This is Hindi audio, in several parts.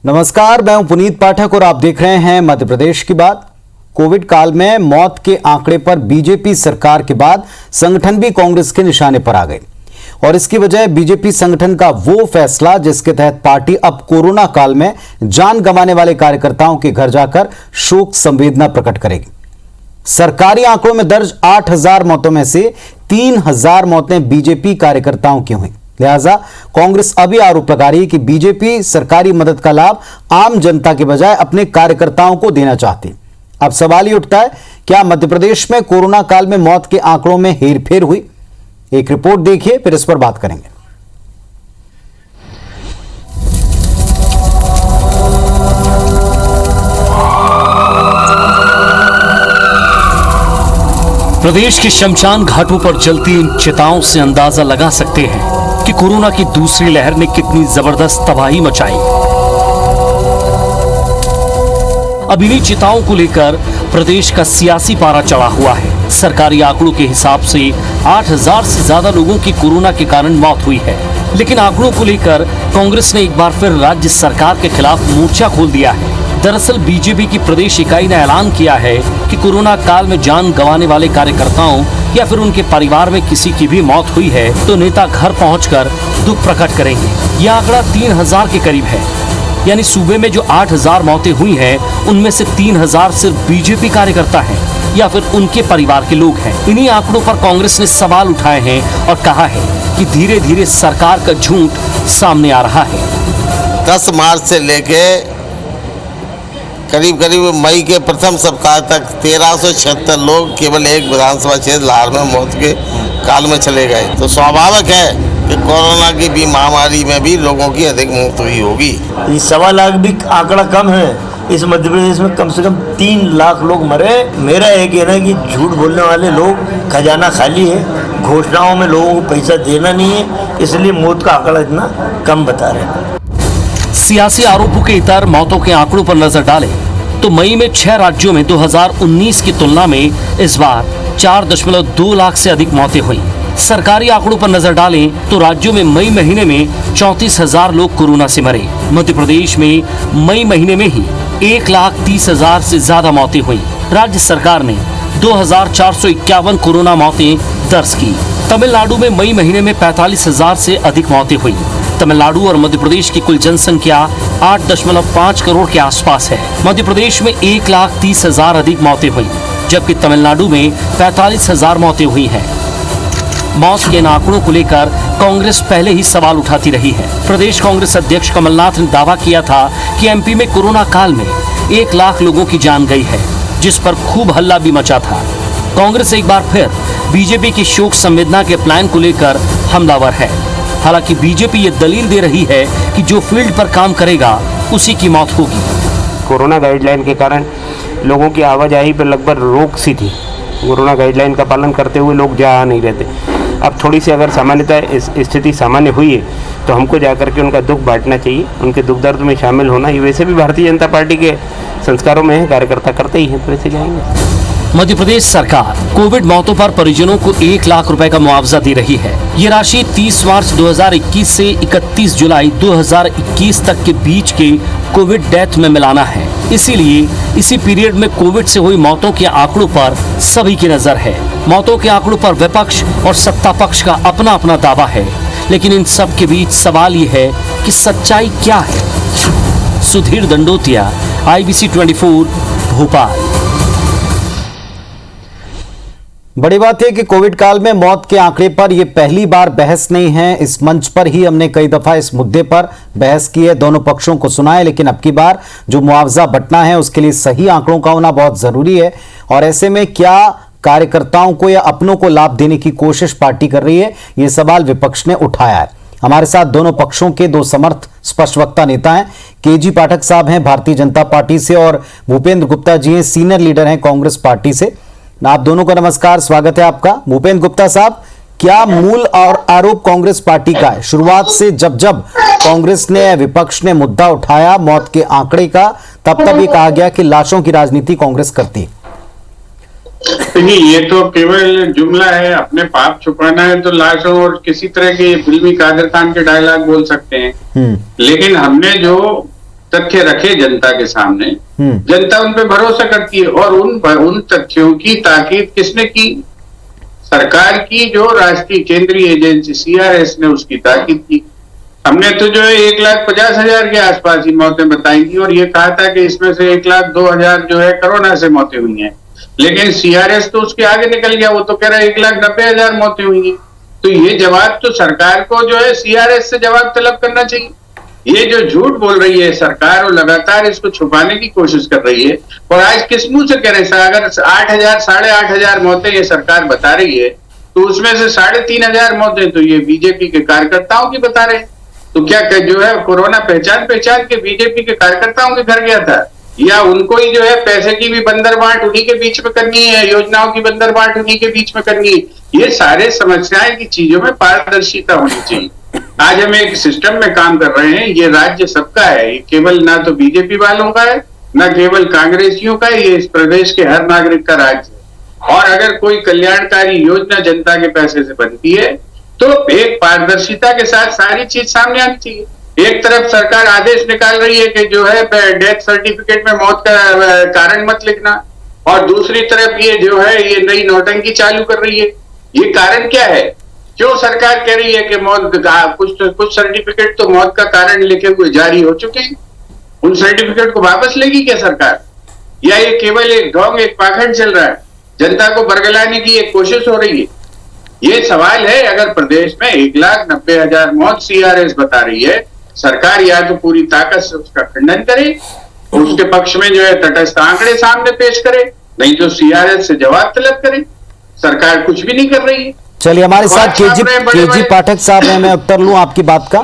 नमस्कार, मैं हूं पुनीत पाठक और आप देख रहे हैं मध्य प्रदेश की बात। कोविड काल में मौत के आंकड़े पर बीजेपी सरकार के बाद संगठन भी कांग्रेस के निशाने पर आ गए और इसकी वजह बीजेपी संगठन का वो फैसला जिसके तहत पार्टी अब कोरोना काल में जान गंवाने वाले कार्यकर्ताओं के घर जाकर शोक संवेदना प्रकट करेगी। सरकारी आंकड़ों में दर्ज 8,000 मौतों में से 3,000 मौतें बीजेपी कार्यकर्ताओं की हुई। लिहाजा कांग्रेस अभी आरोप लगा रही है कि बीजेपी सरकारी मदद का लाभ आम जनता के बजाय अपने कार्यकर्ताओं को देना चाहती। अब सवाल ही उठता है, क्या मध्य प्रदेश में कोरोना काल में मौत के आंकड़ों में हेरफेर हुई? एक रिपोर्ट देखिए, फिर इस पर बात करेंगे। प्रदेश के शमशान घाटों पर जलती इन चिताओं से अंदाजा लगा सकते हैं कि कोरोना की दूसरी लहर ने कितनी जबरदस्त तबाही मचाई। अब इन्हीं चिताओं को लेकर प्रदेश का सियासी पारा चढ़ा हुआ है। सरकारी आंकड़ों के हिसाब से 8,000 से ज्यादा लोगों की कोरोना के कारण मौत हुई है, लेकिन आंकड़ों को लेकर कांग्रेस ने एक बार फिर राज्य सरकार के खिलाफ मोर्चा खोल दिया है। दरअसल बीजेपी की प्रदेश इकाई ने ऐलान किया है कि कोरोना काल में जान गंवाने वाले कार्यकर्ताओं या फिर उनके परिवार में किसी की भी मौत हुई है तो नेता घर पहुंचकर दुख प्रकट करेंगे। यह आंकड़ा 3,000 के करीब है, यानी सूबे में जो 8,000 मौतें हुई हैं उनमें से 3,000 सिर्फ बीजेपी कार्यकर्ता हैं या फिर उनके परिवार के लोग हैं। इन्हीं आंकड़ों पर कांग्रेस ने सवाल उठाए हैं और कहा है कि धीरे धीरे सरकार का झूठ सामने आ रहा है। 10 मार्च से लेके करीब मई के प्रथम सप्ताह तक 1,376 लोग केवल एक विधानसभा क्षेत्र लाहौर में मौत के काल में चले गए। तो स्वाभाविक है कि कोरोना की भी महामारी में भी लोगों की अधिक मौत हुई होगी। 1.25 लाख भी आंकड़ा कम है। इस मध्य प्रदेश में कम से कम 3 लाख लोग मरे। मेरा ये कहना है कि झूठ बोलने वाले लोग, खजाना खाली है, घोषणाओं में लोगों को पैसा देना नहीं है, इसलिए मौत का आंकड़ा इतना कम बता रहे हैं। सियासी आरोपों के इतर मौतों के आंकड़ों पर नजर डालें तो मई में 6 राज्यों में 2019 की तुलना में इस बार 4.2 लाख से अधिक मौतें हुई। सरकारी आंकड़ों पर नजर डालें तो राज्यों में मई महीने में 34,000 लोग कोरोना से मरे। मध्य प्रदेश में मई महीने में ही 1,30,000 से ज्यादा मौतें हुई। राज्य सरकार ने 2,451 कोरोना मौतें दर्ज की। तमिलनाडु में मई महीने में 45,000 से अधिक मौतें हुई। तमिलनाडु और मध्य प्रदेश की कुल जनसंख्या 8.5 करोड़ के आसपास है। मध्य प्रदेश में 1,30,000 अधिक मौतें हुई, जबकि तमिलनाडु में 45,000 मौतें हुई हैं। मौत के इन आंकड़ों को लेकर कांग्रेस पहले ही सवाल उठाती रही है। प्रदेश कांग्रेस अध्यक्ष कमलनाथ ने दावा किया था कि एमपी में कोरोना काल में 1 लाख लोगों की जान गई है, जिस पर खूब हल्ला भी मचा था। कांग्रेस एक बार फिर बीजेपी की शोक संवेदना के प्लान को लेकर हमलावर है। हालांकि बीजेपी ये दलील दे रही है कि जो फील्ड पर काम करेगा उसी की मौत होगी। कोरोना गाइडलाइन के कारण लोगों की आवाजाही पर लगभग रोक सी थी। कोरोना गाइडलाइन का पालन करते हुए लोग जा नहीं रहते। अब थोड़ी सी अगर सामान्यतः स्थिति सामान्य हुई है तो हमको जाकर के उनका दुख बांटना चाहिए, उनके दुख दर्द में शामिल होना। ये वैसे भी भारतीय जनता पार्टी के संस्कारों में है, कार्यकर्ता करते ही हैं, तो ऐसे जाएंगे। मध्य प्रदेश सरकार कोविड मौतों पर परिजनों को 1 लाख रुपए का मुआवजा दे रही है। ये राशि 30 मार्च 2021 से 31 जुलाई 2021 तक के बीच के कोविड डेथ में मिलाना है। इसीलिए इसी पीरियड में कोविड से हुई मौतों के आंकड़ों पर सभी की नजर है। मौतों के आंकड़ों पर विपक्ष और सत्ता पक्ष का अपना अपना दावा है, लेकिन इन सब के बीच सवाल ये है कि सच्चाई क्या है। सुधीर दंडोतिया, IBC 24, भोपाल। बड़ी बात है कि कोविड काल में मौत के आंकड़े पर यह पहली बार बहस नहीं है। इस मंच पर ही हमने कई दफा इस मुद्दे पर बहस की है, दोनों पक्षों को सुना है, लेकिन अब की बार जो मुआवजा बंटना है उसके लिए सही आंकड़ों का होना बहुत जरूरी है। और ऐसे में क्या कार्यकर्ताओं को या अपनों को लाभ देने की कोशिश पार्टी कर रही है, यह सवाल विपक्ष ने उठाया है। हमारे साथ दोनों पक्षों के 2 समर्थ स्पष्टवक्ता नेता हैं। केजी पाठक साहब हैं भारतीय जनता पार्टी से और भूपेंद्र गुप्ता जी हैं, सीनियर लीडर हैं कांग्रेस पार्टी से। आप दोनों का नमस्कार, स्वागत है आपका। भूपेंद्र गुप्ता साहब, क्या मूल और आरोप कांग्रेस पार्टी का है? शुरुआत से जब कांग्रेस ने, विपक्ष ने मुद्दा उठाया मौत के आंकड़े का, तब ये कहा गया कि लाशों की राजनीति कांग्रेस करती है। देखिए, ये तो केवल जुमला है, अपने पाप छुपाना है तो लाशों और किसी तरह के फिल्मी कादर खान के डायलॉग बोल सकते हैं। लेकिन हमने जो तथ्य रखे जनता के सामने, जनता उन पे भरोसा करती है। और उन तथ्यों की ताकीद किसने की? सरकार की जो राष्ट्रीय केंद्रीय एजेंसी CRS ने उसकी ताकीद की। हमने तो जो है 1,50,000 के आसपास ही मौतें बताई थी और ये कहा था कि इसमें से 1,02,000 जो है कोरोना से मौतें हुई हैं। लेकिन CRS तो उसके आगे निकल गया, वो तो कह रहा है 1,90,000 मौतें हुई हैं। तो ये जवाब तो सरकार को जो है CRS से जवाब तलब करना चाहिए। ये जो झूठ बोल रही है सरकार, और लगातार इसको छुपाने की कोशिश कर रही है। और आज किस मुंह से कह रहे हैं? अगर 8,000 8,500 मौतें ये सरकार बता रही है, तो उसमें से 3,500 मौतें तो ये बीजेपी के कार्यकर्ताओं की बता रहे हैं। तो क्या जो है कोरोना पहचान के बीजेपी के कार्यकर्ताओं के घर गया था, या उनको ही जो है पैसे की भी बंदर बांट उन्हीं के बीच में करनी है, योजनाओं की बंदर बांट उन्हीं के बीच में करनी है? ये सारे समस्याएं की चीजों में पारदर्शिता होनी चाहिए। आज हम एक सिस्टम में काम कर रहे हैं, ये राज्य सबका है, ये केवल ना तो बीजेपी वालों का है, ना केवल कांग्रेसियों का है, ये इस प्रदेश के हर नागरिक का राज्य है। और अगर कोई कल्याणकारी योजना जनता के पैसे से बनती है तो एक पारदर्शिता के साथ सारी चीज सामने आनी चाहिए। एक तरफ सरकार आदेश निकाल रही है कि जो है डेथ सर्टिफिकेट में मौत का कारण मत लिखना, और दूसरी तरफ ये जो है ये नई नौटंकी चालू कर रही है। ये कारण क्या है? क्यों सरकार कह रही है कि मौत कुछ सर्टिफिकेट तो मौत का कारण लिखे हुए जारी हो चुके हैं, उन सर्टिफिकेट को वापस लेगी क्या सरकार? या ये केवल एक ढोंग, एक पाखंड चल रहा है, जनता को बरगलाने की एक कोशिश हो रही है? ये सवाल है। अगर प्रदेश में 1,90,000 मौत CRS बता रही है, सरकार या तो पूरी ताकत से उसका खंडन करे, उसके पक्ष में जो है तटस्थ आंकड़े सामने पेश करे, नहीं तो CRS से जवाब तलब करे। सरकार कुछ भी नहीं कर रही है। चलिए, हमारे साथ केजी पाठक साहब हैं। मैं उत्तर लूं आपकी बात का।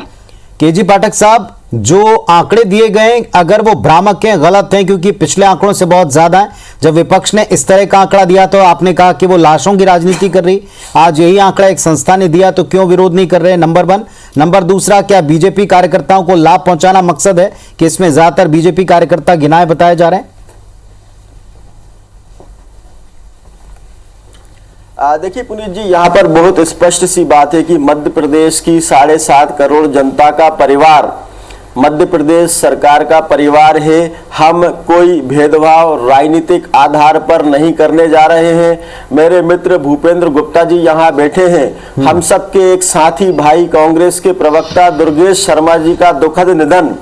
केजी पाठक साहब, जो आंकड़े दिए गए अगर वो भ्रामक हैं, गलत हैं, क्योंकि पिछले आंकड़ों से बहुत ज्यादा है। जब विपक्ष ने इस तरह का आंकड़ा दिया तो आपने कहा कि वो लाशों की राजनीति कर रही। आज यही आंकड़ा एक संस्था ने दिया तो क्यों विरोध नहीं कर रहे? नंबर 1। नंबर दूसरा, क्या बीजेपी कार्यकर्ताओं को लाभ पहुंचाना मकसद है कि इसमें ज्यादातर बीजेपी कार्यकर्ता गिनाए बताए जा रहे हैं? देखिए पुनीत जी, यहाँ पर बहुत स्पष्ट सी बात है कि मध्य प्रदेश की 7.5 करोड़ जनता का परिवार मध्य प्रदेश सरकार का परिवार है। हम कोई भेदभाव राजनीतिक आधार पर नहीं करने जा रहे हैं। मेरे मित्र भूपेंद्र गुप्ता जी यहाँ बैठे हैं। हम सबके एक साथी भाई कांग्रेस के प्रवक्ता दुर्गेश शर्मा जी का दुखद निधन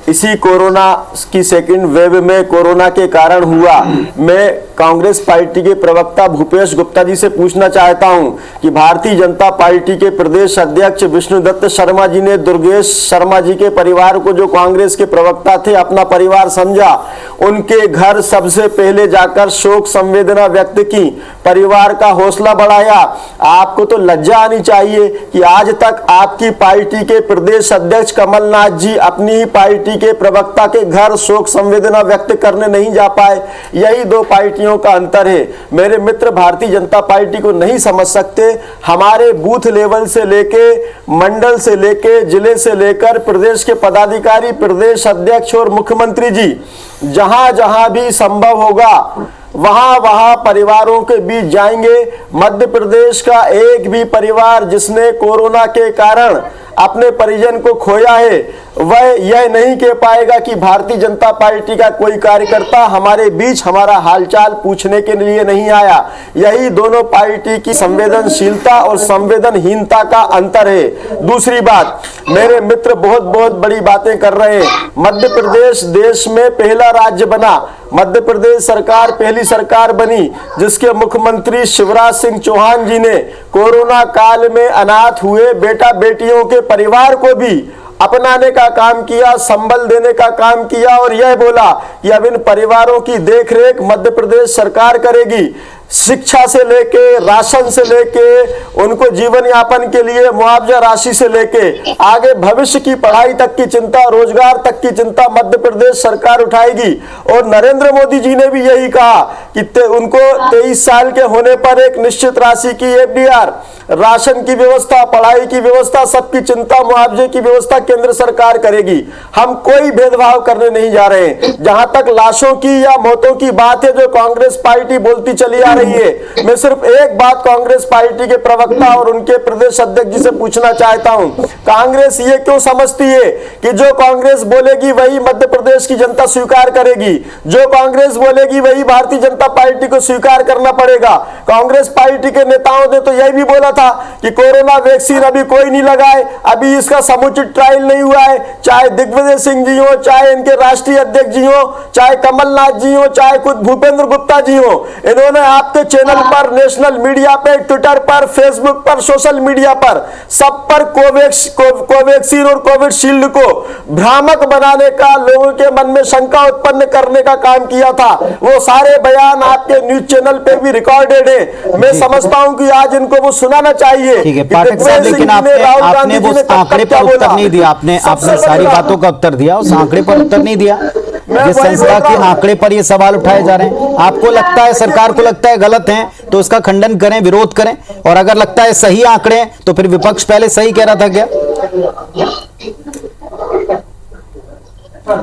इसी कोरोना की सेकंड वेव में कोरोना के कारण हुआ। मैं कांग्रेस पार्टी के प्रवक्ता भूपेश गुप्ता जी से पूछना चाहता हूं कि भारतीय जनता पार्टी के प्रदेश अध्यक्ष विष्णुदत्त शर्मा जी ने दुर्गेश शर्मा जी के परिवार को, जो कांग्रेस के प्रवक्ता थे, अपना परिवार समझा, उनके घर सबसे पहले जाकर शोक संवेदना व्यक्त की, परिवार का हौसला बढ़ाया। आपको तो लज्जा आनी चाहिए कि आज तक आपकी पार्टी के प्रदेश अध्यक्ष कमलनाथ जी अपनी ही पार्टी के प्रवक्ता के घर शोक संवेदना व्यक्त करने नहीं जा पाए। यही दो पार्टियों का अंतर है। मेरे मित्र भारतीय जनता पार्टी को नहीं समझ सकते। हमारे बूथ लेवल से लेके, मंडल से लेके, जिले से लेकर प्रदेश के पदाधिकारी, प्रदेश अध्यक्ष और मुख्यमंत्री जी जहां जहां भी संभव होगा वहां परिवारों के बीच जाएंगे। मध्य प्रदेश का एक भी परिवार जिसने कोरोना के कारण अपने परिजन को खोया है वह यह नहीं कह पाएगा कि भारतीय जनता पार्टी का कोई कार्यकर्ता हमारे बीच हमारा हालचाल पूछने के लिए नहीं आया। यही दोनों पार्टी की संवेदनशीलता और संवेदनहीनता का अंतर है। दूसरी बात, मेरे मित्र बहुत बड़ी बातें कर रहे हैं। मध्य प्रदेश देश में पहला राज्य बना, मध्य प्रदेश सरकार पहली सरकार बनी जिसके मुख्यमंत्री शिवराज सिंह चौहान जी ने कोरोना काल में अनाथ हुए बेटा बेटियों के परिवार को भी अपनाने का काम किया, संबल देने का काम किया और यह बोला कि अब इन परिवारों की देखरेख मध्य प्रदेश सरकार करेगी। शिक्षा से लेके, राशन से लेके, उनको जीवन यापन के लिए मुआवजा राशि से लेके आगे भविष्य की पढ़ाई तक की चिंता, रोजगार तक की चिंता मध्य प्रदेश सरकार उठाएगी। और नरेंद्र मोदी जी ने भी यही कहा कि उनको 23 साल के होने पर एक निश्चित राशि की FDR, राशन की व्यवस्था, पढ़ाई की व्यवस्था, सबकी चिंता, मुआवजे की व्यवस्था केंद्र सरकार करेगी। हम कोई भेदभाव करने नहीं जा रहे हैं। जहां तक लाशों की या मौतों की बात है जो कांग्रेस पार्टी बोलती चली आ रही है। मैं सिर्फ एक बात कांग्रेस पार्टी के प्रवक्ता और उनके प्रदेश अध्यक्ष जी से पूछना चाहता हूं, कांग्रेस ये क्यों समझती है कि जो कांग्रेस बोलेगी वही मध्य प्रदेश की जनता स्वीकार करेगी, जो कांग्रेस बोलेगी वही भारतीय जनता पार्टी को स्वीकार करना पड़ेगा। कांग्रेस पार्टी के नेताओं ने तो यही भी बोला था कि कोरोना वैक्सीन अभी कोई नहीं लगाए, अभी इसका समुचित ट्रायल नहीं हुआ है। चाहे दिग्विजय सिंह जी हो, चाहे इनके राष्ट्रीय अध्यक्ष जी हो, चाहे कमलनाथ जी हो, चाहे खुद भूपेंद्र गुप्ता जी हो, इन्होंने आपके चैनल पर, नेशनल मीडिया पे, ट्विटर पर, फेसबुक पर, सोशल मीडिया पर सब पर कोवैक्सीन और कोविशील्ड को भ्रामक बनाने का, लोगों के मन में शंका उत्पन्न करने का काम किया था। वो सारे बयान आपके न्यूज चैनल पे भी रिकॉर्डेड है। मैं समझता हूं कि आज इनको वो सुनाना चाहिए। ठीक है पाठक साहब, लेकिन आपने वो आंकड़े पर उत्तर नहीं दिया। आपने सारी बातों का उत्तर दिया, उस आंकड़े पर उत्तर नहीं दिया जिस संस्था के आंकड़े पर ये सवाल उठाए जा रहे हैं। आपको लगता है, सरकार को लगता है गलत है तो उसका खंडन करें, विरोध करें, और अगर लगता है सही आंकड़े हैं तो फिर विपक्ष पहले सही कह रहा था क्या?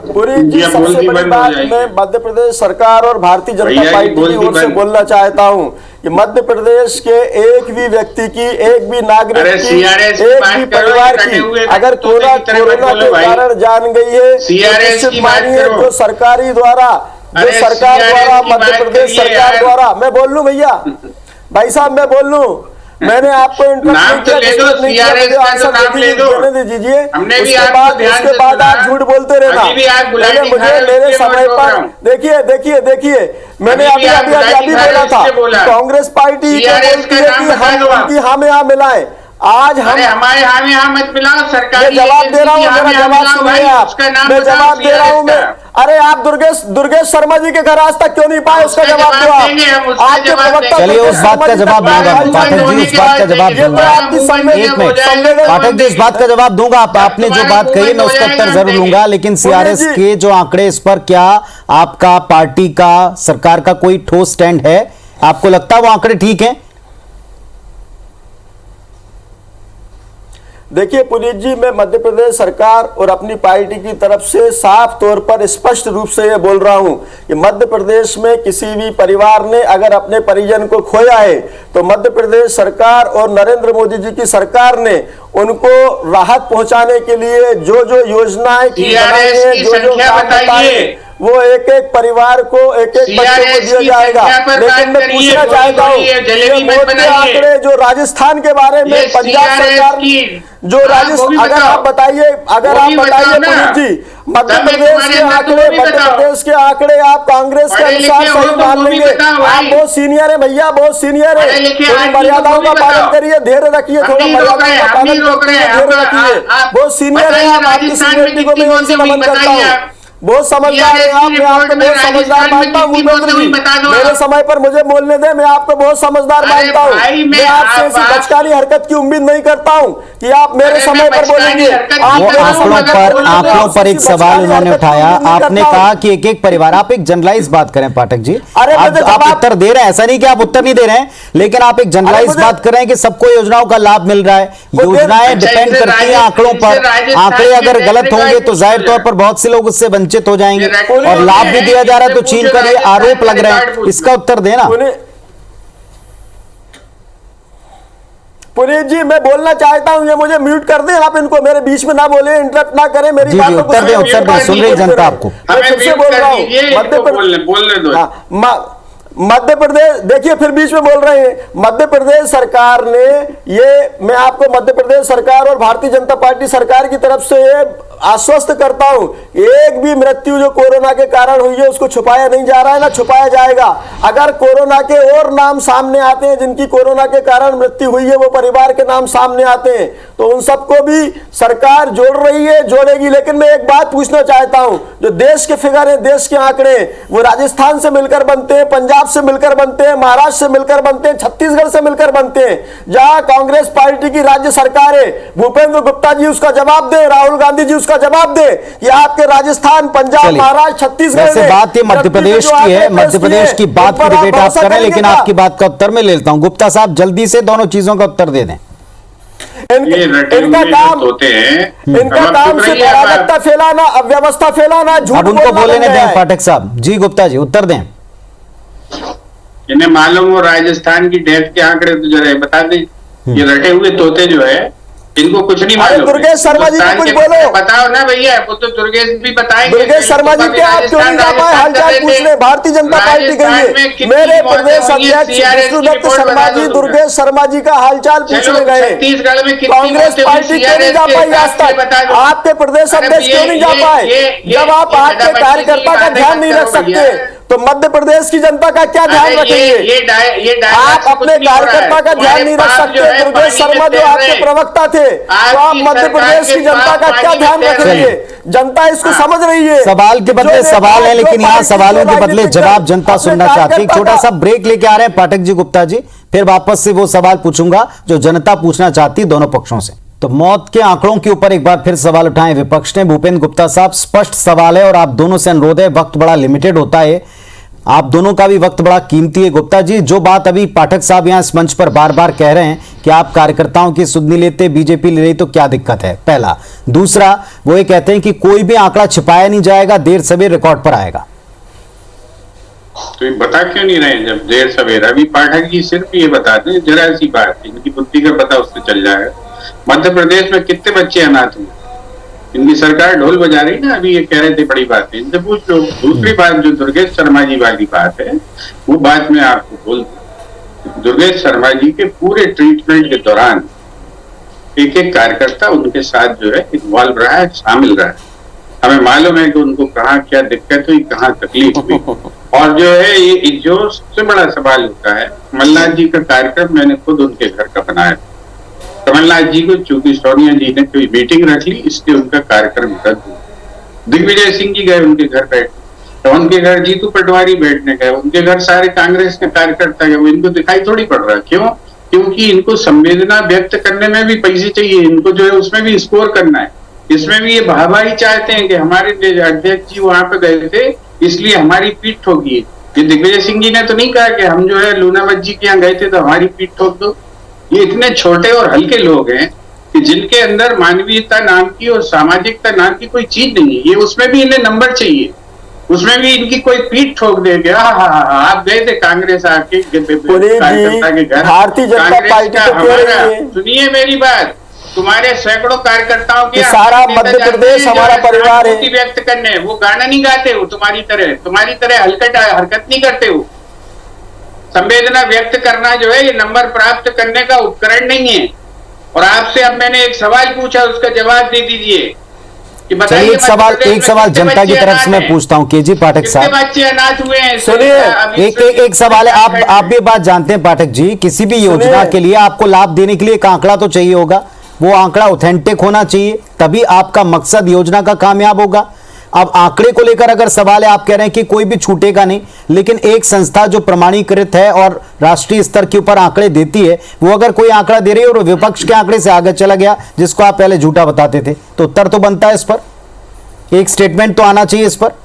पूरी जी, सबसे बड़ी बात मैं मध्य प्रदेश सरकार और भारतीय जनता पार्टी की ओर से बोलना चाहता हूं कि मध्य प्रदेश के एक भी व्यक्ति की, एक भी नागरिक की, एक भी परिवार की अगर कोरोना के कारण जान गई है तो निश्चित मानिए जो सरकार द्वारा मध्य प्रदेश सरकार द्वारा, मैं बोल लूं भैया, भाई साहब मैं बोल लूं, मैंने आपको दीजिए, उसके बाद आप झूठ बोलते रहना। पहले मुझे मेरे समय पर देखिए मैंने अभी बोला था कांग्रेस पार्टी बोलती है कि हम उनकी हाँ में हाँ मिलाएं। आज हम हमारे यहाँ मत मिलाओ, सरकार जवाब दे रहा हूँ, मेरा जवाब सुनिए आप, मैं जवाब दे रहा हूँ मैं। अरे आप दुर्गेश शर्मा जी के घर आज तक क्यों नहीं पाए, उसका जवाब दो आप। आपके प्रवक्ता, चलिए उस बात का जवाब दूंगा पाठक जी, उस बात का जवाब दूंगा। एक मिनट पाठक जी, इस बात का जवाब दूंगा। आपने जो बात कही मैं उसका उत्तर जरूर लूंगा, लेकिन सीआरएस के जो आंकड़े, इस पर क्या आपका, पार्टी का, सरकार का कोई ठोस स्टैंड है? आपको लगता है वो आंकड़े ठीक हैं? देखिए पुनीत जी, मैं मध्य प्रदेश सरकार और अपनी पार्टी की तरफ से साफ तौर पर स्पष्ट रूप से ये बोल रहा हूं कि मध्य प्रदेश में किसी भी परिवार ने अगर अपने परिजन को खोया है तो मध्य प्रदेश सरकार और नरेंद्र मोदी जी की सरकार ने उनको राहत पहुंचाने के लिए जो जो योजनाएं की बनाई है, जो काम बताए, वो एक एक परिवार को, एक एक बच्चे को दिया जाएगा। लेकिन मैं पूछना चाहता हूँ, मोदी आंकड़े जो राजस्थान के बारे में पंजाब सरकार जो राजस्थान, अगर आप बताइए पुनीत जी, मध्य प्रदेश के आंकड़े आप कांग्रेस के अनुसार सही मान लेंगे। आप बहुत सीनियर है भैया, बहुत सीनियर है, थोड़ी मर्यादाओं का पालन करिए, धैर्य रखिए, थोड़ा मर्यादाओं का पालन करिए, धैर्य रखिए। बहुत सीनियर है आप, आपकी सीनियरिटी को मैं उनसे नमन करता हूँ। बहुत समझदार है आप, मैं आपको बहुत समझदार मानता हूँ। मेरे समय पर मुझे बोलने दे, मैं आपको बहुत समझदार मानता हूँ। मैं आपसे ऐसी बचकानी हरकत की उम्मीद नहीं करता हूँ कि आप मेरे समय पर बोलेंगे। आंकड़ों पर एक सवाल उन्होंने उठाया, आपने कहा कि एक एक परिवार, आप एक जनरलाइज बात करें पाठक जी। आप उत्तर दे रहे हैं, ऐसा नहीं कि आप उत्तर नहीं दे रहे हैं, लेकिन आप एक जनरलाइज बात कर रहे हैं कि सबको योजनाओं का लाभ मिल रहा है। योजनाएं डिपेंड करती हैं आंकड़ों पर, आंकड़े अगर गलत होंगे तो जाहिर तौर पर बहुत से लोग उससे वंचित हो जाएंगे, और लाभ भी दिया जा रहा है तो छीन कर ये आरोप लग रहे हैं, इसका उत्तर देना। पुनीत जी, मैं बोलना चाहता हूं, ये मुझे म्यूट कर दें आप, इनको मेरे बीच में ना बोले, इंटरप्ट ना करें मेरी बातों को। उत्तर दें, सुन रही जनता आपको। मैं फिर से बोल रहा हूं, मध्य प्रदेश, देखिए फिर बीच में बोल रहे हैं, मध्य प्रदेश सरकार ने ये, मैं आपको मध्य प्रदेश सरकार और भारतीय जनता पार्टी सरकार की तरफ से ये आश्वस्त करता हूं, एक भी मृत्यु जो कोरोना के कारण हुई है उसको छुपाया नहीं जा रहा है, ना छुपाया जाएगा। अगर कोरोना के और नाम सामने आते हैं जिनकी कोरोना के कारण मृत्यु हुई है, वो परिवार के नाम सामने आते हैं, तो उन सबको भी सरकार जोड़ रही है, जोड़ेगी। लेकिन मैं एक बात पूछना चाहता हूं, जो देश के फिगर है, देश के आंकड़े, वो राजस्थान से मिलकर बनते हैं, पंजाब से मिलकर बनते हैं, महाराष्ट्र से मिलकर बनते हैं, छत्तीसगढ़ से मिलकर बनते हैं। जहां कांग्रेस पार्टी की राज्य सरकार है, भूपेंद्र गुप्ता जी उसका जवाब दे, राहुल गांधी जी उसका जवाब दे कि आपके राजस्थान, पंजाब, महाराष्ट्र, छत्तीसगढ़ से बात ये मध्य प्रदेश की है, मध्य प्रदेश की बात की डिबेट आप कर रहे हैं, लेकिन आपकी बात का उत्तर मैं लेता हूं। गुप्ता साहब जल्दी से दोनों चीजों का उत्तर दे दें। इनका काम सिर्फ अराजकता फैलाना, अव्यवस्था फैलाना, झूठ बोलना। उनको बोलने दें पाठक साहब। जी गुप्ता जी उत्तर दें। इन्हें मालूम हो राजस्थान की डेथ के आंकड़े तो जरा बता दें। ये रटे हुए तोते जो है इनको कुछ नहीं मालूम। दुर्गेश शर्मा जी को कुछ बोलो, बताओ ना भैया, वो तो दुर्गेश भी बताएंगे। दुर्गेश शर्मा जी क्या आप क्यों नहीं जा पाए हालचाल पूछने? भारतीय जनता पार्टी गई है, मेरे प्रदेश अध्यक्ष विष्णुदत्त शर्मा जी दुर्गेश शर्मा जी का हालचाल पूछने गए। छत्तीसगढ़ में कांग्रेस पार्टी क्यों नहीं जा पाई आज तक? आपके प्रदेश अध्यक्ष क्यों नहीं जा पाए? जब आप आपके कार्यकर्ता का ध्यान नहीं रख सकते तो मध्य प्रदेश की जनता का क्या ध्यान रखेंगे? आप अपने कार्यकर्ता का ध्यान नहीं रख सकते। दुर्गेश शर्मा जो आपके प्रवक्ता थे, तो आप मध्य प्रदेश की जनता का क्या ध्यान रखेंगे? जनता इसको समझ रही है। सवाल के बदले सवाल है, लेकिन यहाँ सवालों के बदले जवाब जनता सुनना चाहती है। एक छोटा सा ब्रेक लेके आ रहे हैं पाठक जी, गुप्ता जी, फिर वापस से वो सवाल पूछूंगा जो जनता पूछना चाहती है दोनों पक्षों से। तो मौत के आंकड़ों के ऊपर एक बार फिर सवाल उठाए विपक्ष ने। भूपेंद्र गुप्ता साहब, स्पष्ट सवाल है और आप दोनों से अनुरोध है, वक्त बड़ा लिमिटेड होता है, आप दोनों का भी वक्त बड़ा कीमती है। गुप्ता जी, जो बात अभी पाठक साहब यहां इस मंच पर बार बार कह रहे हैं कि आप कार्यकर्ताओं की सुध नहीं लेते, बीजेपी ले रही, तो क्या दिक्कत है? पहला। दूसरा, वो ये कहते हैं कि कोई भी आंकड़ा छिपाया नहीं जाएगा, देर सवेर रिकॉर्ड पर आएगा। तो ये बता क्यों नहीं रहे जब देर सवेर? अभी पाठक जी सिर्फ ये बता दें, जरा सी बात, इनकी बुद्धि का पता उससे चल जाएगा। मध्य प्रदेश में कितने बच्चे अनाथ हुए? इनकी सरकार ढोल बजा रही ना, अभी ये कह रहे थे बड़ी बात है, इनसे पूछ लो। दूसरी बात जो दुर्गेश शर्मा जी वाली बात है, वो बात मैं आपको बोल दूं। दुर्गेश शर्मा जी के पूरे ट्रीटमेंट के दौरान एक एक कार्यकर्ता उनके साथ जो है इन्वॉल्व रहा है, शामिल रहा है। हमें मालूम है कि उनको कहाँ क्या दिक्कत हुई, कहाँ तकलीफ हुई। और जो है ये जो सबसे बड़ा सवाल होता है, कमलनाथ जी का कार्यक्रम मैंने खुद उनके घर का बनाया। कमलनाथ जी को चूंकि सोनिया जी ने कोई मीटिंग रख ली, इसलिए उनका कार्यक्रम रद्द हुआ। दिग्विजय सिंह जी गए उनके घर बैठे, तो उनके घर जीतू पटवारी बैठने गए, उनके घर सारे कांग्रेस के कार्यकर्ता गए। वो इनको दिखाई थोड़ी पड़ रहा। क्यों? क्योंकि इनको संवेदना व्यक्त करने में भी पैसे चाहिए, इनको जो है उसमें भी स्कोर करना है। इसमें भी ये भाई चाहते हैं कि हमारे अध्यक्ष जी वहां पे गए थे इसलिए हमारी पीठ ठोकी। ये दिग्विजय सिंह जी ने तो नहीं कहा कि हम जो है लूनावत जी के यहाँ गए थे तो हमारी पीठ ठोक दो। ये इतने छोटे और हल्के लोग हैं कि जिनके अंदर मानवीयता नाम की और सामाजिकता नाम की कोई चीज नहीं है। ये उसमें भी इन्हें नंबर चाहिए, उसमें भी इनकी कोई पीठ ठोक देगा। आप गए थे कांग्रेस आके कार्यकर्ता के घर, भारतीय जनता पार्टी तो कह रही है, सुनिए मेरी बात, तुम्हारे सैकड़ों कार्यकर्ताओं के सारा मध्य प्रदेश हमारा परिवार है व्यक्त करने, वो गाना नहीं गाते हो तुम्हारी तरह हरकत नहीं करते हो। संवेदना व्यक्त करना जो है ये नंबर प्राप्त करने का उपकरण नहीं है। और आपसे अब मैंने एक सवाल पूछा, उसका जवाब दे दीजिए कि बताइए। एक सवाल जनता की तरफ से मैं पूछता हूं, केजी पाठक साहब, बच्चे अनाथ हुए हैं? सुनिए, एक सवाल है, आप भी बात जानते हैं पाठक जी, किसी भी योजना के लिए आपको लाभ देने के लिए एक आंकड़ा तो चाहिए होगा, वो आंकड़ा ऑथेंटिक होना चाहिए, तभी आपका मकसद योजना का कामयाब होगा। अब आंकड़े को लेकर अगर सवाल है, आप कह रहे हैं कि कोई भी छूटेगा नहीं, लेकिन एक संस्था जो प्रमाणीकृत है और राष्ट्रीय स्तर के ऊपर आंकड़े देती है, वो अगर कोई आंकड़ा दे रही है और विपक्ष के आंकड़े से आगे चला गया जिसको आप पहले झूठा बताते थे, तो उत्तर तो बनता है इस पर, एक स्टेटमेंट तो आना चाहिए इस पर।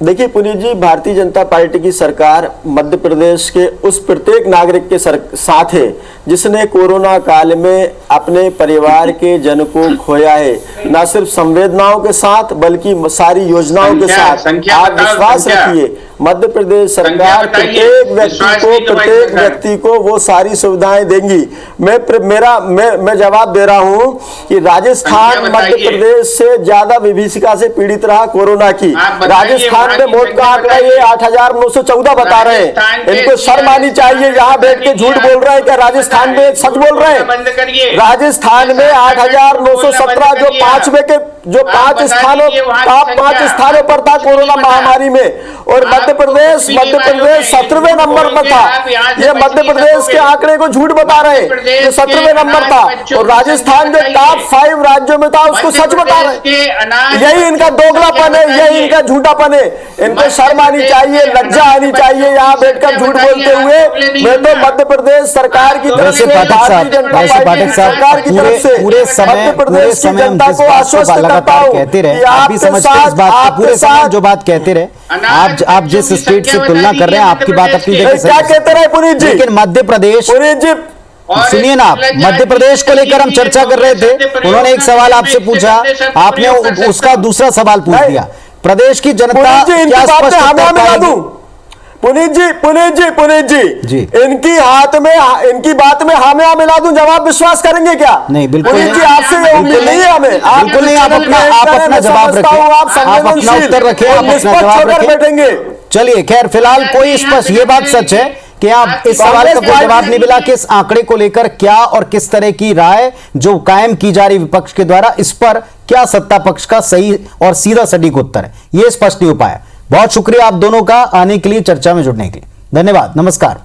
देखिए पुनीत जी, भारतीय जनता पार्टी की सरकार मध्य प्रदेश के उस प्रत्येक नागरिक के साथ है जिसने कोरोना काल में अपने परिवार के जन को खोया है, न सिर्फ संवेदनाओं के साथ बल्कि सारी योजनाओं के साथ। आप विश्वास रखिए, मध्य प्रदेश सरकार प्रत्येक व्यक्ति को वो सारी सुविधाएं देंगी। मैं जवाब दे रहा हूं कि राजस्थान मध्य प्रदेश से ज्यादा विभीषिका से पीड़ित रहा कोरोना की। राजस्थान में मौत का आंकड़ा ये 8,914 बता रहे हैं। इनको शर्म आनी चाहिए, यहाँ बैठ के झूठ बोल रहे हैं क्या? राजस्थान में सच बोल रहे हैं। राजस्थान में 8,917 जो 5 स्थानों पर था कोरोना महामारी में, और मध्य प्रदेश 17वें नंबर पर था। ये मध्य प्रदेश के आंकड़े को झूठ बता रहे हैं, जो 17वें नंबर था, और राजस्थान जो टॉप 5 राज्यों में था उसको सच बता रहे हैं। यही इनका दोगलापन है, यही इनका झूठापन है। इनको शर्म आनी चाहिए, लज्जा आनी चाहिए यहाँ बैठकर झूठ बोलते हुए। मैं तो मध्य प्रदेश सरकार की तरफ से, भारतीय जनता पार्टी सरकार की तरफ से मध्य प्रदेश की जनता को आश्वस्त करता हूँ कहते रहे, आप भी समझते हैं इस बात को, पूरे समय जो बात कहते रहे, आप जिस स्टेट से तुलना कर रहे हैं, आपकी बात अपनी जगह सही है। क्या कहते रहे पुनीत जी? लेकिन मध्य प्रदेश, सुनिए ना, आप मध्य प्रदेश को लेकर हम चर्चा कर रहे थे, उन्होंने एक सवाल आपसे पूछा, आपने उसका दूसरा सवाल पूछ दिया प्रदेश की जनता पुनीत जी इनकी क्या बात में स्पष्ट हाँ उत्तर मिला पाएगी? दूं? पुनीत जी इनकी बात में हाँ मिला दूं, जवाब विश्वास करेंगे क्या? नहीं, बिल्कुल पुनीत जी नहीं। आपसे ये उम्मीद नहीं है हमें। बिल्कुल नहीं, आप अपना जवाब रखिए, आप अपना उत्तर रखिए, आप अपना जवाब रखिए। बैठेंगे। चलिए, खैर फिलहाल कोई स्पष्ट, ये बात सच है कि आप इस सवाल का कोई जवाब नहीं मिला कि इस आंकड़े को लेकर क्या और किस तरह की राय जो कायम की जा रही विपक्ष के द्वारा, इस पर क्या सत्ता पक्ष का सही और सीधा सटीक उत्तर है, ये स्पष्ट नहीं हो पाया। बहुत शुक्रिया आप दोनों का आने के लिए, चर्चा में जुड़ने के लिए। धन्यवाद, नमस्कार।